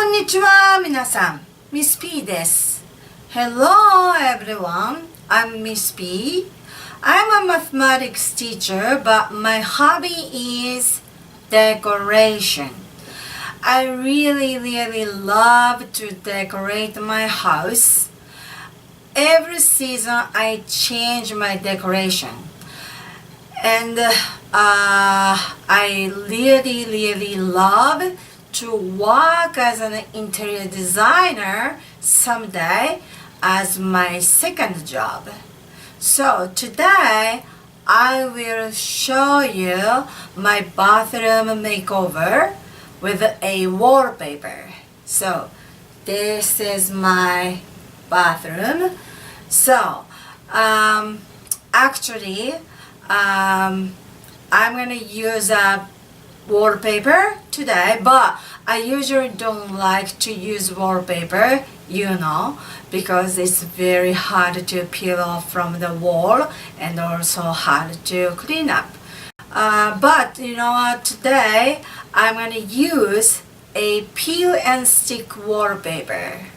こんにちは、皆さん。Ms.P です。Hello, everyone. I'm Ms.P. I'm a mathematics teacher, but my hobby is decoration. I really love to decorate my house. Every season, I change my decoration. And I really love to work as an interior designer someday as my second job. So today I will show you my bathroom makeover with a wallpaper. So this is my bathroom. So actually I'm gonna use a wallpaper today, but I usually don't like to use wallpaper, because it's very hard to peel off from the wall and also hard to clean up. But you know what, today I'm gonna use a peel and stick wallpaper.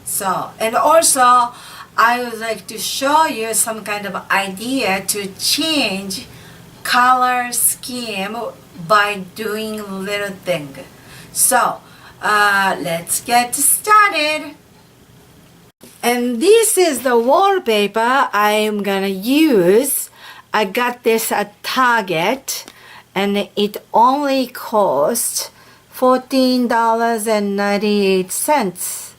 So, and also I would like to show you some kind of idea to change color scheme by doing little thing. So let's get started. And this is the wallpaper I'm gonna use. I got this at Target and it only cost $14.98.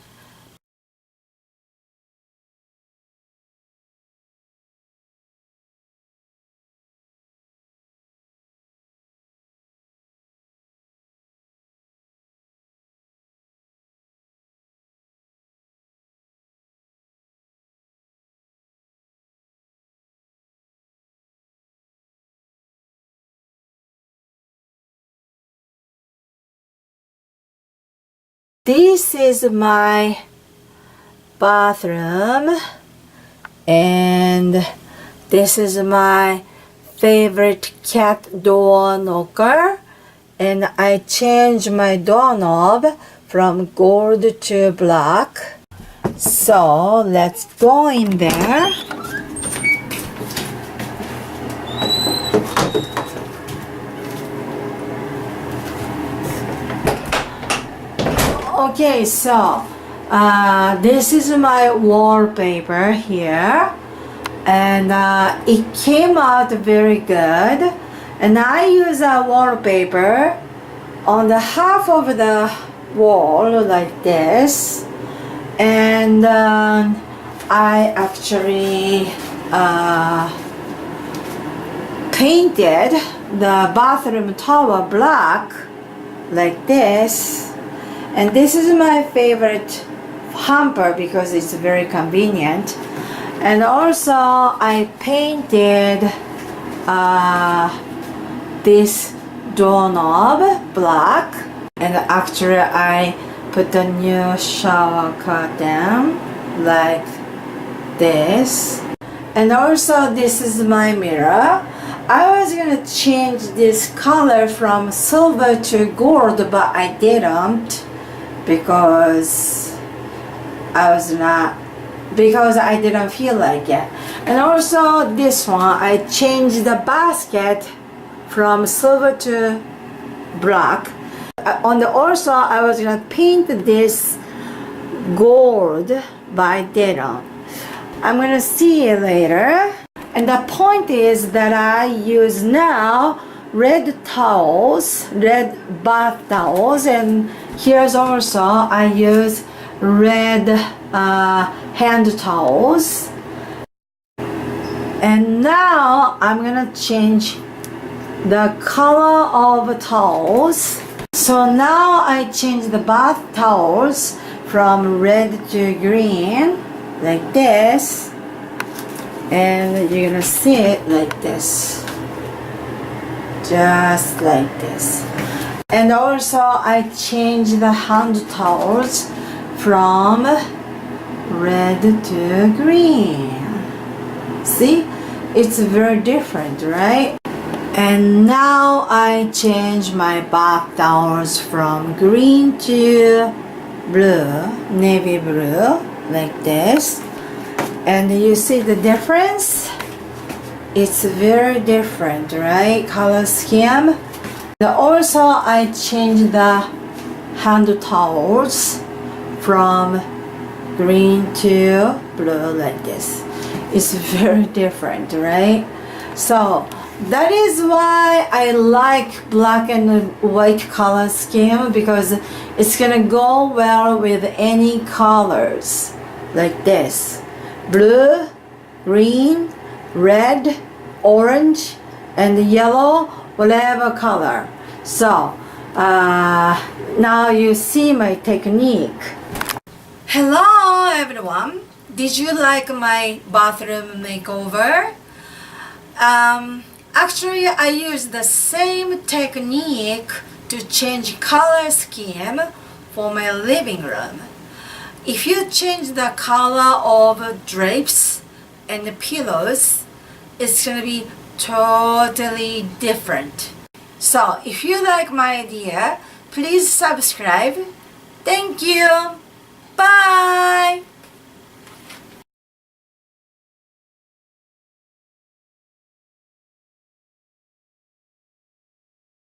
This is my bathroom, and this is my favorite cat door knocker, and I changed my doorknob from gold to black. So let's go in there. Okay, so this is my wallpaper here, and it came out very good. And I use a wallpaper on the half of the wall like this, and I actually painted the bathroom towel black like this. And this is my favorite hamper because it's very convenient. And also I painted this doorknob black. And actually I put a new shower curtain like this. And also this is my mirror. I was gonna change this color from silver to gold, but I didn't. Because I didn't feel like it. And also this one, I changed the basket from silver to black. Also, I was gonna paint this gold, but I didn't. I'm gonna see it later. And the point is that I use now red towels, red bath towels, and here's also I use red hand towels. And now I'm gonna change the color of towels. So now I change the bath towels from red to green like this, and you're gonna see it like this, just like this. And also I changed the hand towels from red to green. See, it's very different, right? And now I change my bath towels from green to blue, navy blue, like this. And you see the difference? It's very different, right? Color scheme. And also, I changed the hand towels from green to blue like this. It's very different, right? So that is why I like black and white color scheme, because it's gonna go well with any colors like this: blue, green, red, orange, and yellow, whatever color. So now you see my technique. Hello everyone, did you like my bathroom makeover? Actually, I use the same technique to change color scheme for my living room. If you change the color of drapes and the pillows, it's gonna be totally different. So if you like my idea, please subscribe. Thank you. Bye.